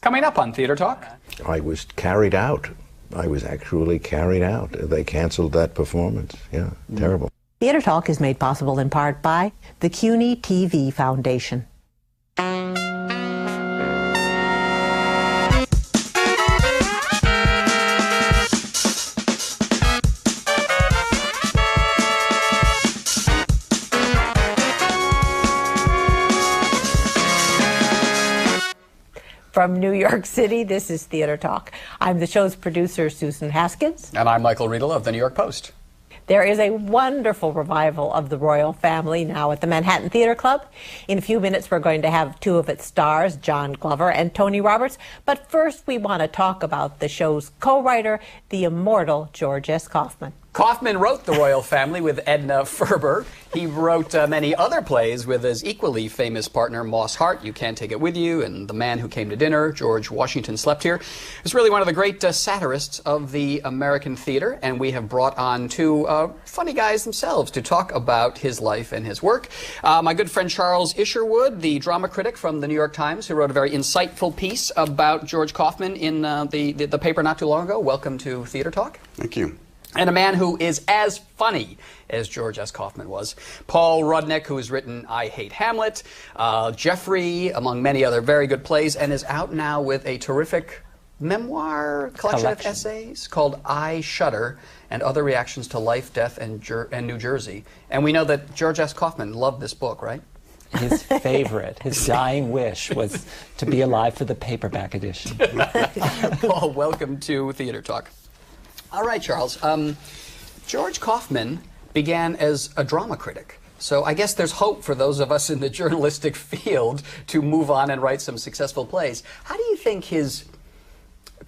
Coming up on Theater Talk. I was carried out. I was actually carried out. They canceled that performance. Yeah, terrible. Theater Talk is made possible in part by the CUNY TV Foundation. From New York City, this is Theater Talk. I'm the show's producer, Susan Haskins. And I'm Michael Riedel of the New York Post. There is a wonderful revival of the royal family now at the Manhattan Theater Club. In a few minutes, we're going to have two of its stars, John Glover and Tony Roberts. But first, we want to talk about the show's co-writer, the immortal George S. Kaufman. Kaufman wrote The Royal Family with Edna Ferber. He wrote many other plays with his equally famous partner, Moss Hart, You Can't Take It With You, and The Man Who Came to Dinner, George Washington Slept Here. He's really one of the great satirists of the American theater, and we have brought on two funny guys themselves to talk about his life and his work. My good friend Charles Isherwood, the drama critic from the New York Times, who wrote a very insightful piece about George Kaufman in the paper not too long ago. Welcome to Theater Talk. Thank you. And a man who is as funny as George S. Kaufman was, Paul Rudnick, who has written I Hate Hamlet, Jeffrey, among many other very good plays, and is out now with a terrific memoir collection of essays called I Shudder and Other Reactions to Life, Death, and New Jersey. And we know that George S. Kaufman loved this book, right? His favorite, his dying wish was to be alive for the paperback edition. Paul, welcome to Theater Talk. All right, Charles. George Kaufman began as a drama critic. So I guess there's hope for those of us in the journalistic field to move on and write some successful plays. How do you think his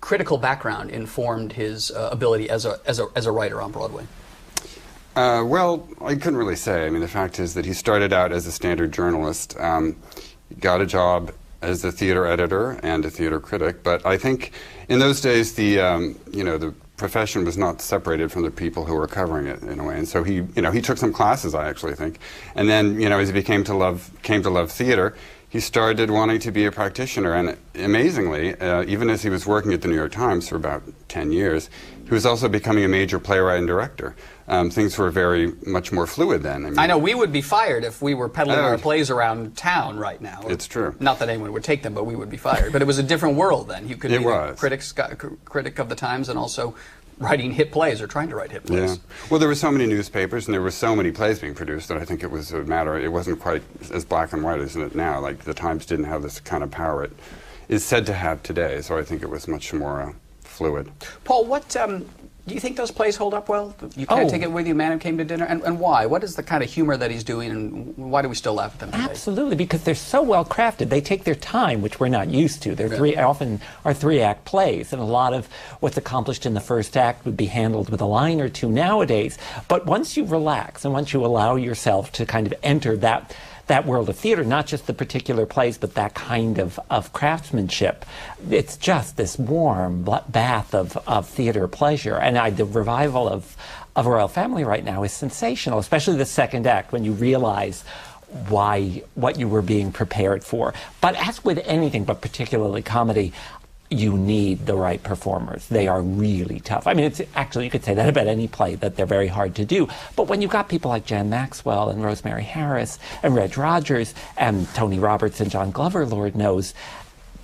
critical background informed his ability as a writer on Broadway? Well, I couldn't really say. I mean, the fact is that he started out as a standard journalist, got a job as a theater editor and a theater critic. But I think in those days, the profession was not separated from the people who were covering it in a way, and so he took some classes, I actually think, and then as he came to love theater, he started wanting to be a practitioner, and amazingly, even as he was working at the New York Times for about 10 years, he was also becoming a major playwright and director. Things were very much more fluid then. I know we would be fired if we were peddling our plays around town right now. It's true. Not that anyone would take them, but we would be fired. But it was a different world then. You could be the critic of the Times and also writing hit plays or trying to write hit plays. Yeah. Well, there were so many newspapers and there were so many plays being produced that I think it was a matter, it wasn't quite as black and white as it now. Like the Times didn't have this kind of power it is said to have today, so I think it was much more fluid. Paul, what do you think those plays hold up well? You Can't Take It With You, Man Who Came to Dinner, and why? What is the kind of humor that he's doing, and why do we still laugh at them today? Absolutely, because they're so well crafted. They take their time, which we're not used to. They're often are three-act plays, and a lot of what's accomplished in the first act would be handled with a line or two nowadays. But once you relax and once you allow yourself to kind of enter that world of theater, not just the particular plays, but that kind of craftsmanship. It's just this warm bath of theater pleasure. And the revival of Royal Family right now is sensational, especially the second act when you realize what you were being prepared for. But as with anything, but particularly comedy, you need the right performers. They are really tough. I mean, it's actually, you could say that about any play, that they're very hard to do. But when you've got people like Jan Maxwell and Rosemary Harris and Reg Rogers and Tony Roberts and John Glover, Lord knows,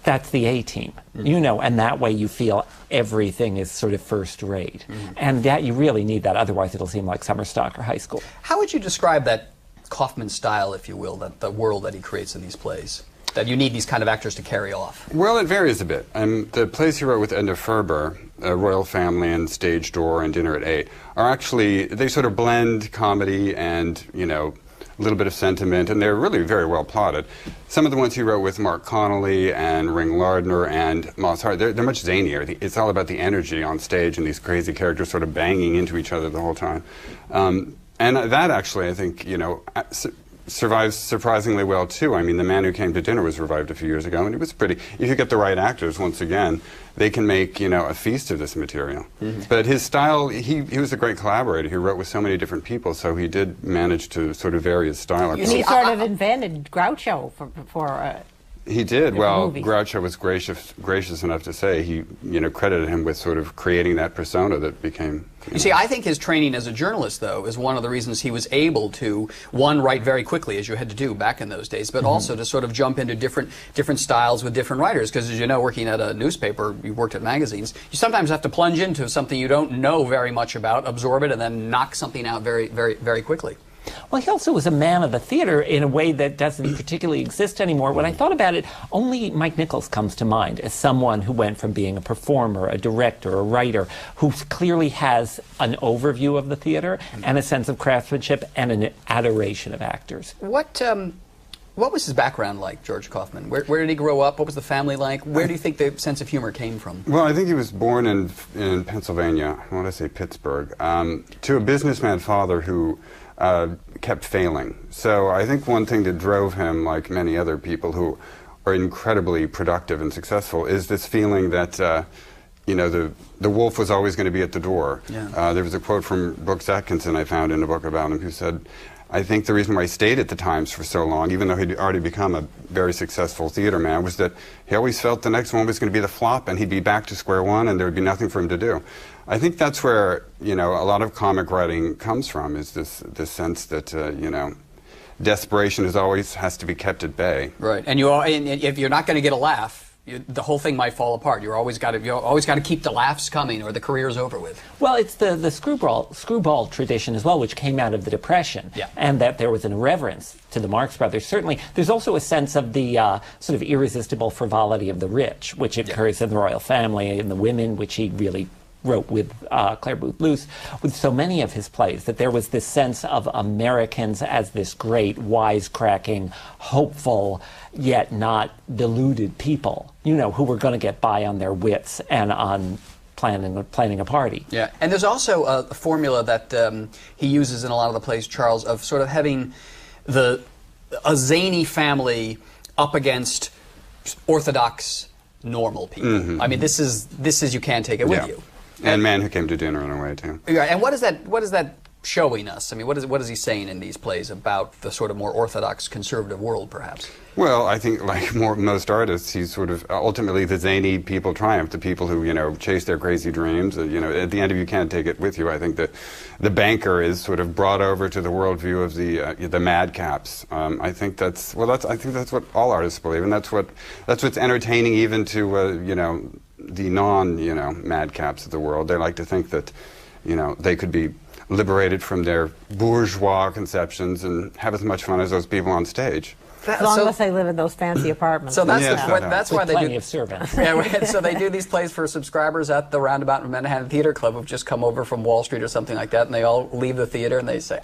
that's the A-team, and that way you feel everything is sort of first rate. And that you really need that, otherwise it'll seem like summer stock or high school. How would you describe that Kaufman style, if you will, the world that he creates in these plays? That you need these kind of actors to carry off? Well, it varies a bit. The plays he wrote with Edna Ferber, Royal Family and Stage Door and Dinner at 8, are actually, they sort of blend comedy and, a little bit of sentiment, and they're really very well plotted. Some of the ones he wrote with Mark Connolly and Ring Lardner and Moss Hart, they're much zanier. It's all about the energy on stage and these crazy characters sort of banging into each other the whole time. And that actually, I think, survives surprisingly well too. I mean, The Man Who Came to Dinner was revived a few years ago, and it was pretty. If you get the right actors, once again, they can make a feast of this material. But his style, he was a great collaborator. He wrote with so many different people, so he did manage to sort of vary his style. He sort of invented Groucho for He did. Well, movies. Groucho was gracious enough to say he, credited him with sort of creating that persona that became. You see, I think his training as a journalist, though, is one of the reasons he was able to, one, write very quickly, as you had to do back in those days, but also to sort of jump into different styles with different writers. Because, as you know, working at a newspaper, you worked at magazines, you sometimes have to plunge into something you don't know very much about, absorb it, and then knock something out very, very, very quickly. Well, he also was a man of the theater in a way that doesn't particularly exist anymore. When I thought about it, only Mike Nichols comes to mind as someone who went from being a performer, a director, a writer, who clearly has an overview of the theater and a sense of craftsmanship and an adoration of actors. What was his background like, George Kaufman? Where did he grow up? What was the family like? Where do you think the sense of humor came from? Well, I think he was born in Pennsylvania, I want to say Pittsburgh, to a businessman father who kept failing. So I think one thing that drove him, like many other people who are incredibly productive and successful, is this feeling that the wolf was always going to be at the door. Yeah. There was a quote from Brooks Atkinson I found in a book about him who said, I think the reason why he stayed at the Times for so long, even though he'd already become a very successful theater man, was that he always felt the next one was going to be the flop and he'd be back to square one and there would be nothing for him to do. I think that's where, a lot of comic writing comes from, is this sense that, desperation has to be kept at bay. Right, and if you're not going to get a laugh, the whole thing might fall apart. You always got to keep the laughs coming, or the career's over with. Well, it's the screwball tradition as well, which came out of the Depression, and that there was an irreverence to the Marx Brothers. Certainly, there's also a sense of the sort of irresistible frivolity of the rich, which occurs in the royal family, and the women, which he really wrote with Claire Booth Luce, with so many of his plays, that there was this sense of Americans as this great, wisecracking, hopeful, yet not deluded people, who were going to get by on their wits and on planning a party. Yeah, and there's also a formula that he uses in a lot of the plays, Charles, of sort of having a zany family up against orthodox, normal people. I mean, this is You Can't Take It With You. And Man Who Came to Dinner in a way, too. Yeah, and what is that showing us? I mean, what is he saying in these plays about the sort of more orthodox conservative world, perhaps? Well, I think, like most artists, he's sort of ultimately the zany people triumph, the people who, chase their crazy dreams. At the end of You Can't Take It With You, I think that the banker is sort of brought over to the worldview of the madcaps. I think that's what all artists believe, and that's what's entertaining even to, the madcaps of the world. They like to think that, they could be liberated from their bourgeois conceptions and have as much fun as those people on stage. As long as they live in those fancy apartments. So that's why they plenty do of servants. Yeah, so they do these plays for subscribers at the Roundabout Manhattan Theater Club who've just come over from Wall Street or something like that, and they all leave the theater and they say,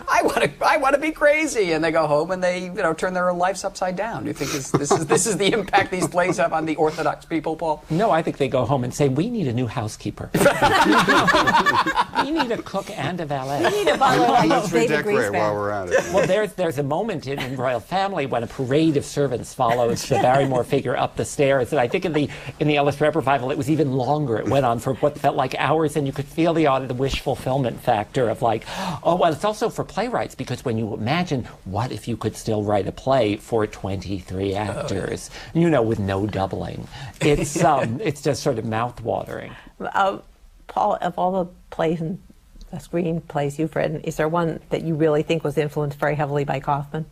"I want to be crazy," and they go home and they turn their lives upside down. Do you think this is the impact these plays have on the Orthodox people, Paul? No, I think they go home and say, "We need a new housekeeper. We need a cook and a valet. We need a butler like Let's David redecorate Greenspan." while we're at it. Well, there's a moment in Royal Family when a parade of servants follows the Barrymore figure up the stairs, and I think in the Ellis Rep revival it was even longer. It went on for what felt like hours, and you could feel the wish fulfillment factor of like, oh, well, it's also for playwrights, because when you imagine what if you could still write a play for 23 actors, with no doubling, it's just sort of mouth-watering. Paul, of all the plays and screenplays you've written, is there one that you really think was influenced very heavily by Kaufman?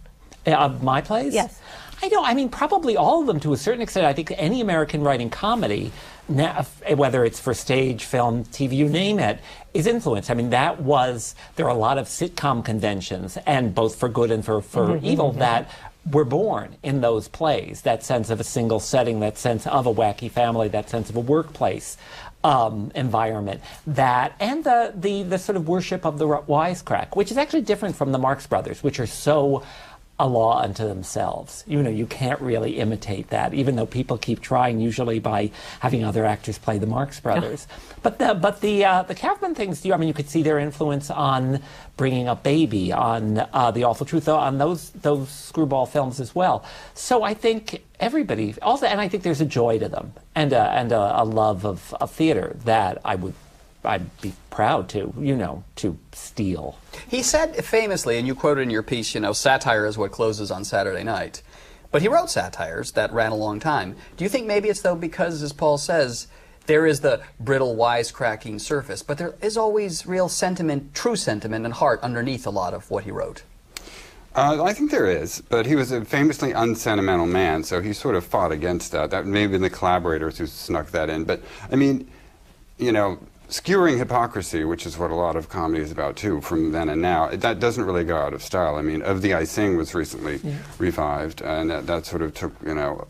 My plays? Yes. I mean, probably all of them to a certain extent. I think any American writing comedy, whether it's for stage, film, TV, you name it, is influenced. I mean, there are a lot of sitcom conventions, and both for good and for evil, that were born in those plays. That sense of a single setting, that sense of a wacky family, that sense of a workplace environment, and the sort of worship of the wisecrack, which is actually different from the Marx Brothers, which are so a law unto themselves. You can't really imitate that, even though people keep trying, usually by having other actors play the Marx Brothers. But the Kaufman things, you could see their influence on Bringing Up Baby, on The Awful Truth, on those screwball films as well. So I think everybody also, and I think there's a joy to them, and a love of theater that I'd be proud to steal. He said famously, and you quoted in your piece, satire is what closes on Saturday night. But he wrote satires that ran a long time. Do you think maybe it's, though, because, as Paul says, there is the brittle, wisecracking surface, but there is always real sentiment, true sentiment and heart underneath a lot of what he wrote? I think there is, but he was a famously unsentimental man, so he sort of fought against that. That may have been the collaborators who snuck that in. But, I mean, you know, skewering hypocrisy, which is what a lot of comedy is about, too, from then and now, that doesn't really go out of style. I mean, Of the I Sing was recently revived, and that sort of took, you know,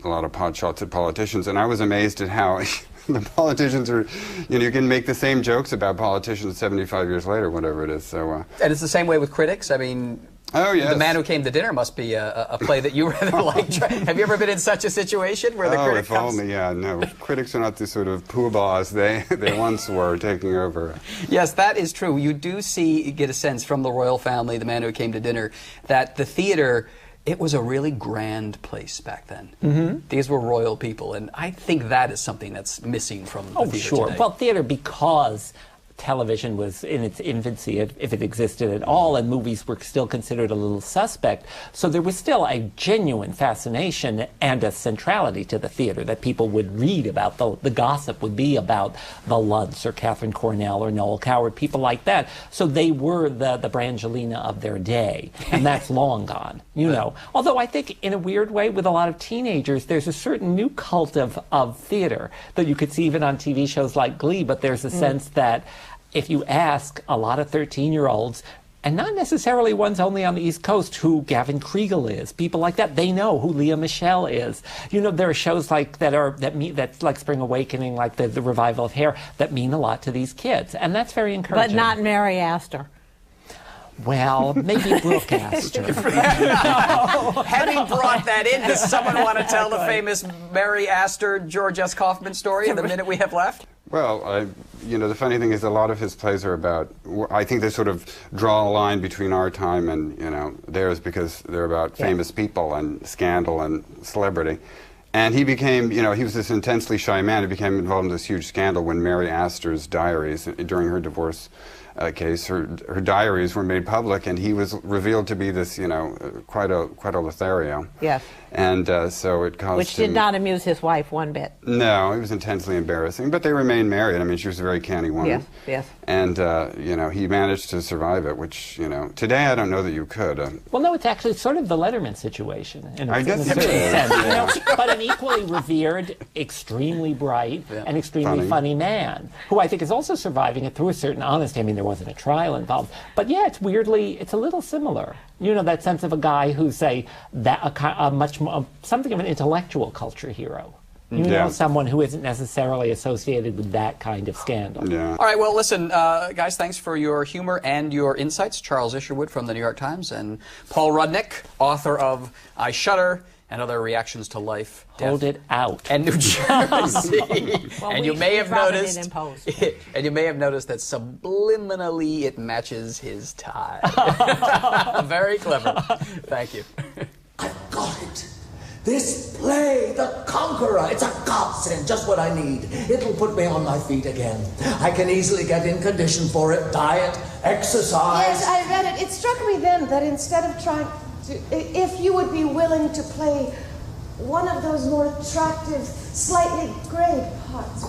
a lot of pot shots at politicians, and I was amazed at how the politicians are, you know, you can make the same jokes about politicians 75 years later, whatever it is. So, and it's the same way with critics. I mean, oh, yes. The Man Who Came to Dinner must be a play that you rather like. Have you ever been in such a situation where the critic comes? Only, yeah, no. Critics are not the sort of poobahs they once were, taking over. Yes, that is true. You do get a sense from the royal family, The Man Who Came to Dinner, that the theater, it was a really grand place back then. Mm-hmm. These were royal people, and I think that is something that's missing from the theater today. Well, theater, because television was in its infancy, if it existed at all, and movies were still considered a little suspect. So there was still a genuine fascination and a centrality to the theater that people would read about. The gossip would be about the Luntz or Catherine Cornell or Noel Coward, people like that. So they were the Brangelina of their day, and that's long gone, you know. Although I think in a weird way with a lot of teenagers, there's a certain new cult of theater that you could see even on TV shows like Glee, but there's a sense that if you ask a lot of 13-year-olds, and not necessarily ones only on the East Coast, who Gavin Kriegel is, people like that, they know who Leah Michele is. You know, there are shows like that's like Spring Awakening, like the revival of Hair, that mean a lot to these kids, and that's very encouraging. But not Mary Astor. Well, maybe Brooke Astor. Having brought that in, does someone want to tell the famous Mary Astor, George S. Kaufman story in the minute we have left? Well, you know, the funny thing is a lot of his plays are about, I think they sort of draw a line between our time and, you know, theirs, because they're about famous people and scandal and celebrity. And he became, you know, he was this intensely shy man. He became involved in this huge scandal when Mary Astor's diaries, during her divorce case, her diaries were made public, and he was revealed to be this, you know, quite a Lothario. Yes. And so it caused Which did not amuse his wife one bit. No, it was intensely embarrassing, but they remained married. I mean, she was a very canny woman. Yes, yes. And, you know, he managed to survive it, which, you know, today I don't know that you could. Well, no, it's actually sort of the Letterman situation in I guess a certain sense. Yeah. You know? But an equally revered, extremely bright, and extremely funny man, who I think is also surviving it through a certain honesty. I mean, there wasn't a trial involved. But yeah, it's a little similar. You know, that sense of a guy who's something of an intellectual culture hero. You know, someone who isn't necessarily associated with that kind of scandal. Yeah. All right, well, listen, guys, thanks for your humor and your insights. Charles Isherwood from the New York Times and Paul Rudnick, author of I Shudder and Other Reactions to Life, Hold Death, it out. and New Jersey. Well, and you may have noticed, and you may have noticed that subliminally it matches his tie. Very clever. Thank you. I've got it. This play, The Conqueror, it's a godsend, just what I need. It'll put me on my feet again. I can easily get in condition for it. Diet, exercise. Yes, I read it. It struck me then that instead of trying to, if you would be willing to play one of those more attractive, slightly gray parts.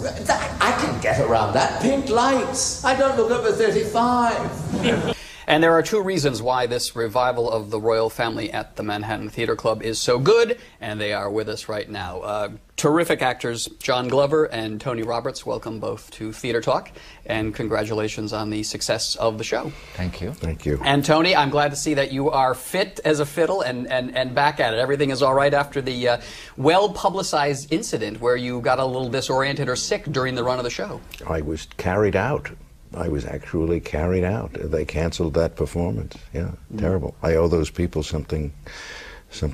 I can get around that. Pink lights. I don't look over 35. And there are two reasons why this revival of the royal family at the Manhattan Theater Club is so good, and they are with us right now. Terrific actors John Glover and Tony Roberts, welcome both to Theater Talk, and congratulations on the success of the show. Thank you. Thank you. And Tony, I'm glad to see that you are fit as a fiddle and back at it. Everything is all right after the well-publicized incident where you got a little disoriented or sick during the run of the show. I was carried out. I was actually carried out. They canceled that performance. Yeah, terrible. I owe those people something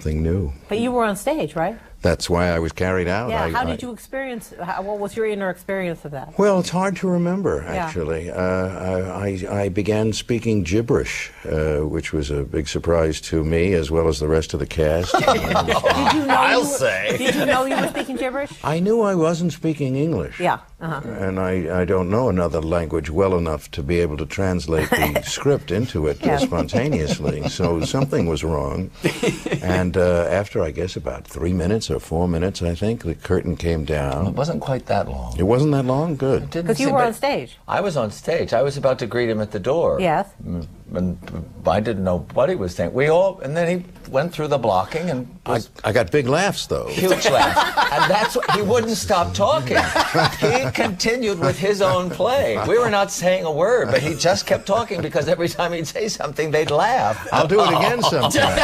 new. But you were on stage, right? That's why I was carried out. Yeah. How did you experience? What was your inner experience of that? Well, it's hard to remember, actually. I began speaking gibberish, which was a big surprise to me as well as the rest of the cast. Did you know Did you know you were speaking gibberish? I knew I wasn't speaking English. Yeah. And I don't know another language well enough to be able to translate the script into it spontaneously. So something was wrong. And after, I guess, about 3 minutes or 4 minutes, I think, the curtain came down. It wasn't quite that long. It wasn't that long? Good. Because you were on stage. I was on stage. I was about to greet him at the door. Yes. And I didn't know what he was saying. And then he went through the blocking and I got big laughs, though. huge laughs. And that's what, he wouldn't stop talking. He continued with his own play. We were not saying a word, but he just kept talking because every time he'd say something, they'd laugh. I'll do it again sometime.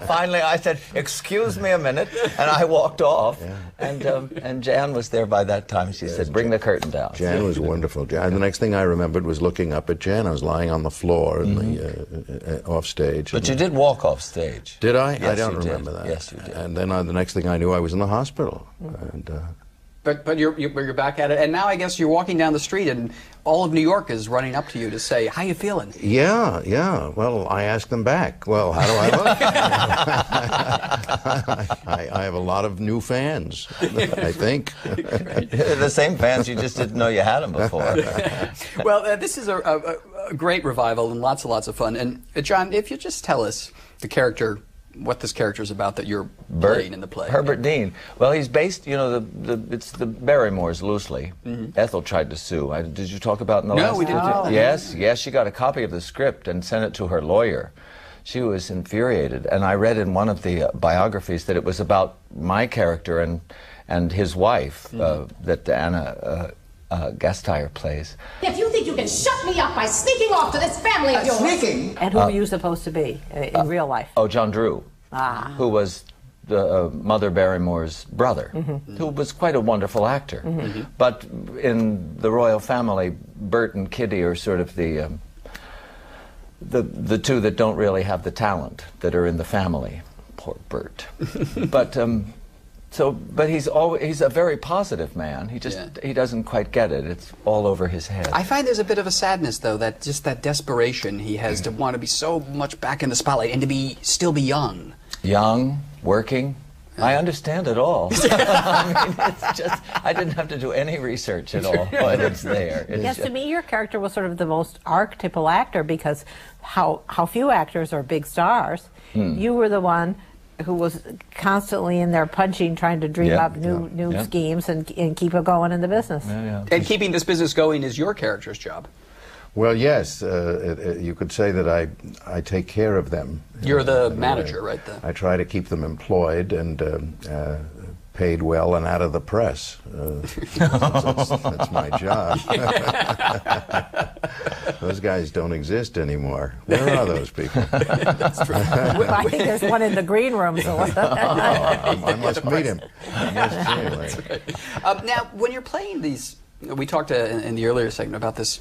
Finally, I said, "Excuse me a minute," and I walked off. And Jan was there by that time. She said, "Bring the curtain down." Jan was wonderful. Jan, the next thing I remembered was looking up at Jan. I was lying on the floor in the off stage. But you did walk off stage. Did I? Yes, I don't you did. remember that. Yes, you did. And then the next thing I knew, I was in the hospital. And But you're back at it, and now I guess you're walking down the street, and all of New York is running up to you to say, "How you feeling?" yeah. Well, I asked them back. Well, how do I look? I have a lot of new fans, I think. The same fans, you just didn't know you had them before. Well, this is a great revival and lots and lots of fun. And John, if you just tell us the character, what this character is about that you're playing in the play. Herbert Dean. Well, he's based, it's the Barrymores loosely. Ethel tried to sue. Did you talk about in the last? No, we didn't. Oh. Yes, she got a copy of the script and sent it to her lawyer. She was infuriated, and I read in one of the biographies that it was about my character and his wife that Anna Gasteyer plays. If you think you can shut me up by sneaking off to this family of yours. Sneaking? And who were you supposed to be in real life? Oh, John Drew, who was the Mother Barrymore's brother, who was quite a wonderful actor. But in the royal family, Bert and Kitty are sort of the two that don't really have the talent that are in the family. Poor Bert. But he's a very positive man. He doesn't quite get it. It's all over his head. I find there's a bit of a sadness, though, that desperation he has to want to be so much back in the spotlight and to still be young. Young, working. I understand it all. I mean, it's just, I didn't have to do any research at all, but it's there. To me, your character was sort of the most archetypal actor because how few actors are big stars. You were the one who was constantly in there punching, trying to dream up new schemes and keep it going in the business. And keeping this business going is your character's job. Well, yes, you could say that I take care of them. You're the manager, right? I try to keep them employed and paid well and out of the press. That's my job. Those guys don't exist anymore. Where are those people? That's true. I think there's one in the green room. So I must meet him. Now, when you're playing these, we talked in the earlier segment about this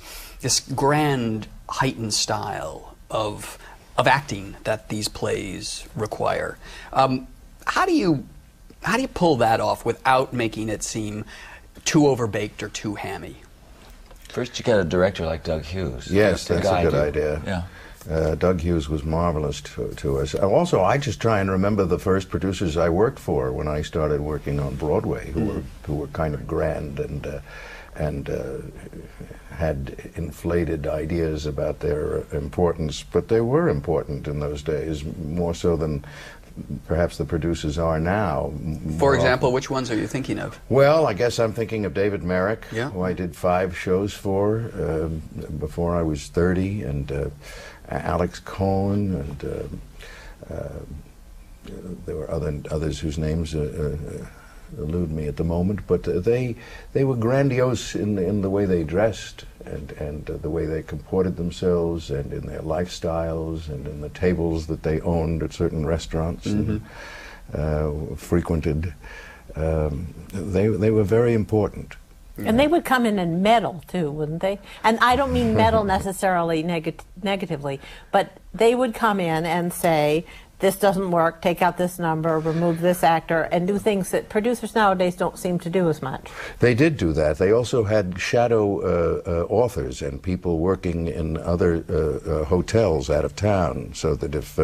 grand, heightened style of acting that these plays require. How do you pull that off without making it seem too overbaked or too hammy? First, you get a director like Doug Hughes. Yes, that's a good idea. Yeah. Doug Hughes was marvelous to us. Also, I just try and remember the first producers I worked for when I started working on Broadway, who were kind of grand and had inflated ideas about their importance, but they were important in those days, more so than perhaps the producers are now. For example, which ones are you thinking of? Well, I guess I'm thinking of David Merrick, yeah, who I did 5 shows for before I was 30, and Alex Cohen, and there were others whose names elude me at the moment, but they were grandiose in the way they dressed and the way they comported themselves and in their lifestyles and in the tables that they owned at certain restaurants and frequented. They were very important. And they would come in meddle, too, wouldn't they? And I don't mean meddle necessarily negatively, but they would come in and say, this doesn't work, take out this number, remove this actor, and do things that producers nowadays don't seem to do as much. They did do that. They also had shadow authors and people working in other hotels out of town, so that if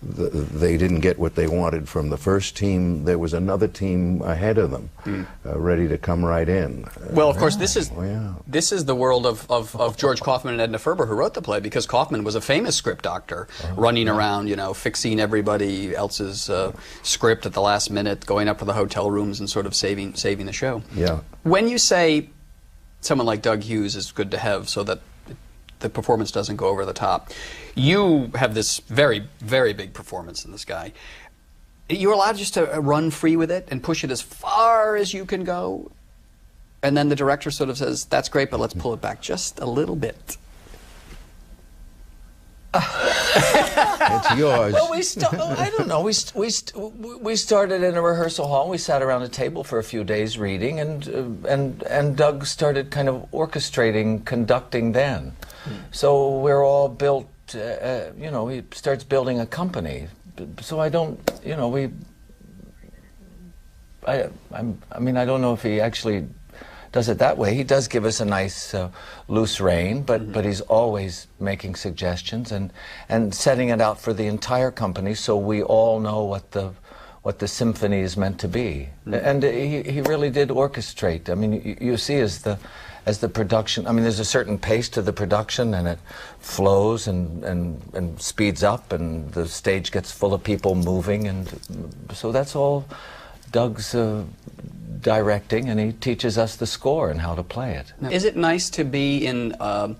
they didn't get what they wanted from the first team, there was another team ahead of them, ready to come right in. Well, of course, this is the world of George Kaufman and Edna Ferber, who wrote the play, because Kaufman was a famous script doctor, running around, you know, fixing everybody else's script at the last minute, going up to the hotel rooms and sort of saving the show. Yeah. When you say someone like Doug Hughes is good to have so that the performance doesn't go over the top, you have this very, very big performance in this guy. You're allowed just to run free with it and push it as far as you can go, and then the director sort of says, that's great, but let's pull it back just a little bit. It's yours. Well, I don't know. We started in a rehearsal hall. We sat around a table for a few days reading, and Doug started kind of orchestrating, conducting then. So we're all built. You know, he starts building a company. So I don't. You know, I mean, I don't know if he actually does it that way. He does give us a nice loose rein, but he's always making suggestions and setting it out for the entire company, so we all know what the symphony is meant to be. And he really did orchestrate. I mean, you see as the production, I mean, there's a certain pace to the production, and it flows and speeds up, and the stage gets full of people moving, and so that's all Doug's directing, and he teaches us the score and how to play it. Now, is it nice to be in an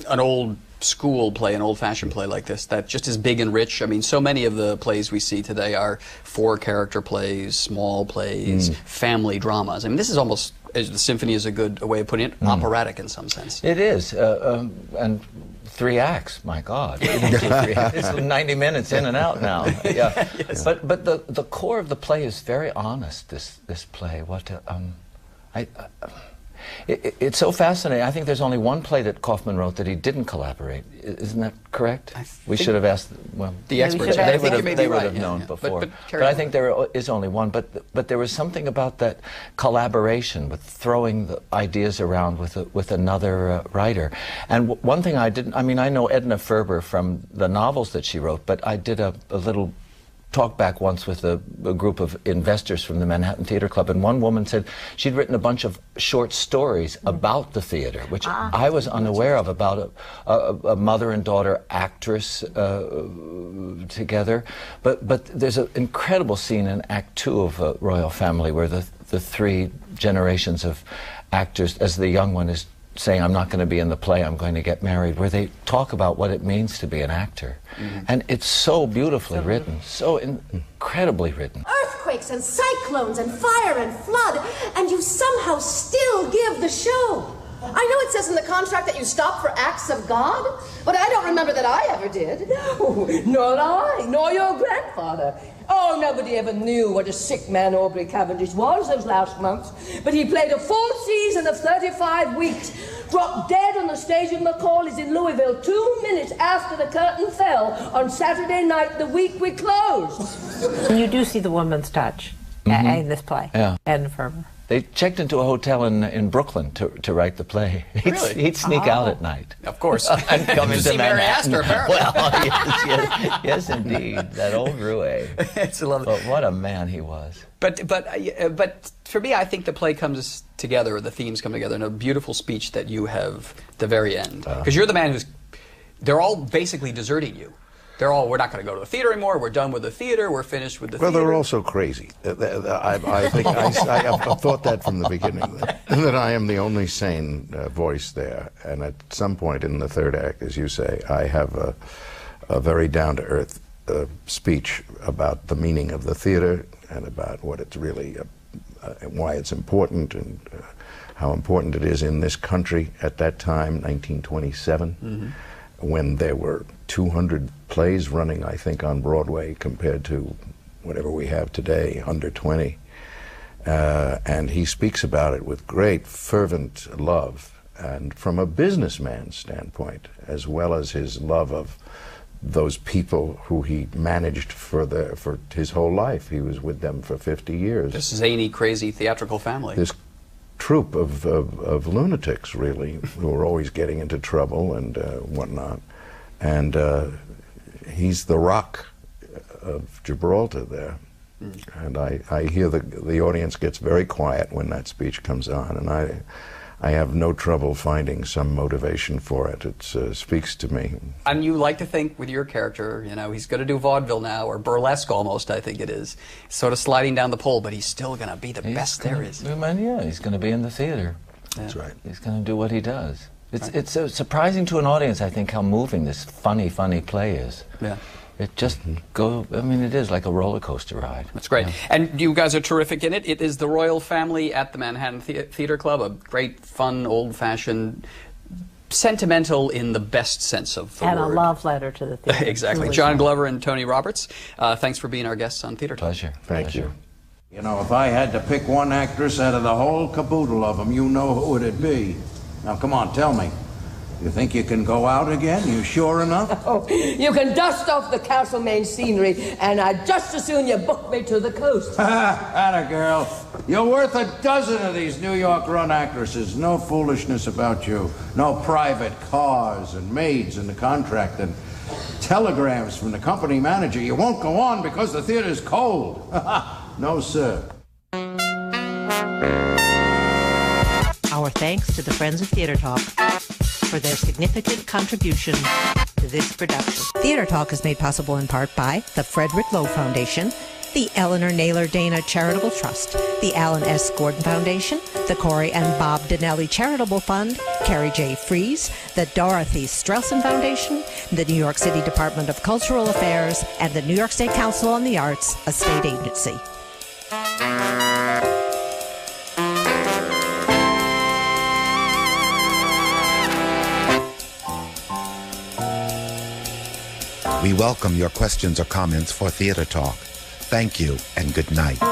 old school play, an old-fashioned play like this, that just is big and rich? I mean, so many of the plays we see today are four-character plays, small plays, family dramas. I mean, this is almost, the symphony is a good way of putting it, operatic in some sense. It is, and 3 acts, my God. It's 90 minutes in and out now. Yeah. Yes. But the core of the play is very honest, this play. It's so fascinating. I think there's only one play that Kaufman wrote that he didn't collaborate. Isn't that correct? We should have asked, well, the experts. They would have known before. But I think there is only one. But there was something about that collaboration, with throwing the ideas around with another writer. And one thing I didn't, I mean, I know Edna Ferber from the novels that she wrote, but I did a little talk back once with a group of investors from the Manhattan Theater Club, and one woman said she'd written a bunch of short stories about the theater, which I was unaware of, about a mother and daughter actress together. But there's an incredible scene in Act 2 of Royal Family where the 3 generations of actors, as the young one is saying, I'm not going to be in the play, I'm going to get married, where they talk about what it means to be an actor. And it's so beautifully written, so incredibly written. Earthquakes and cyclones and fire and flood, and you somehow still give the show. I know it says in the contract that you stop for acts of God, but I don't remember that I ever did. No, nor I, nor your grandfather. Oh, nobody ever knew what a sick man Aubrey Cavendish was those last months. But he played a full season of 35 weeks, dropped dead on the stage of Macaulay's in Louisville 2 minutes after the curtain fell on Saturday night the week we closed. You do see the woman's touch in this play. Yeah. Edna Ferber. They checked into a hotel in Brooklyn to write the play. He'd sneak out at night. Of course. And come into Mary Astor, apparently. Well, yes, indeed. That old Rouet. It's lovely. But what a man he was. But for me, I think the play comes together, or the themes come together in a beautiful speech that you have at the very end. Because you're the man they're all basically deserting you. They're all, we're not going to go to the theater anymore, we're done with the theater, we're finished with the theater. Well, they're also crazy. I think I've thought that from the beginning, that I am the only sane voice there. And at some point in the third act, as you say, I have a very down-to-earth speech about the meaning of the theater and about what it's really, why it's important, and how important it is in this country at that time, 1927, when there were 200 plays running, I think, on Broadway, compared to whatever we have today, under 20. And he speaks about it with great fervent love, and from a businessman's standpoint, as well as his love of those people who he managed for his whole life. He was with them for 50 years. This zany, crazy theatrical family. This troupe of lunatics, really, who were always getting into trouble and whatnot. And he's the Rock of Gibraltar there. And I hear the audience gets very quiet when that speech comes on, and I have no trouble finding some motivation for it. It speaks to me. And you like to think with your character, you know, he's going to do vaudeville now, or burlesque almost, I think it is. Sort of sliding down the pole, but he's still going to be the best there is. Yeah, he's going to be in the theater. Yeah. That's right. He's going to do what he does. It's surprising to an audience, I think, how moving this funny play is. Yeah. It just it is like a roller coaster ride. That's great. Yeah. And you guys are terrific in it. It is the Royal Family at the Manhattan Theater Club, a great, fun, old-fashioned, sentimental in the best sense of the word. And a love letter to the theater. Exactly. Really John Glover and Tony Roberts, thanks for being our guests on Theater Talk. Pleasure. Thank you. You know, if I had to pick one actress out of the whole caboodle of them, you know who it'd be. Now, come on, tell me. You think you can go out again? You sure enough? Oh, you can dust off the Castlemaine scenery, and I'd just as soon you book me to the coast. Atta girl. You're worth a dozen of these New York run actresses. No foolishness about you. No private cars and maids in the contract and telegrams from the company manager. You won't go on because the theater's cold. No, sir. Our thanks to the Friends of Theater Talk for their significant contribution to this production. Theater Talk is made possible in part by the Frederick Lowe Foundation, the Eleanor Naylor Dana Charitable Trust, the Alan S. Gordon Foundation, the Corey and Bob Donnelly Charitable Fund, Carrie J. Fries, the Dorothy Strelson Foundation, the New York City Department of Cultural Affairs, and the New York State Council on the Arts, a state agency. We welcome your questions or comments for Theater Talk. Thank you and good night.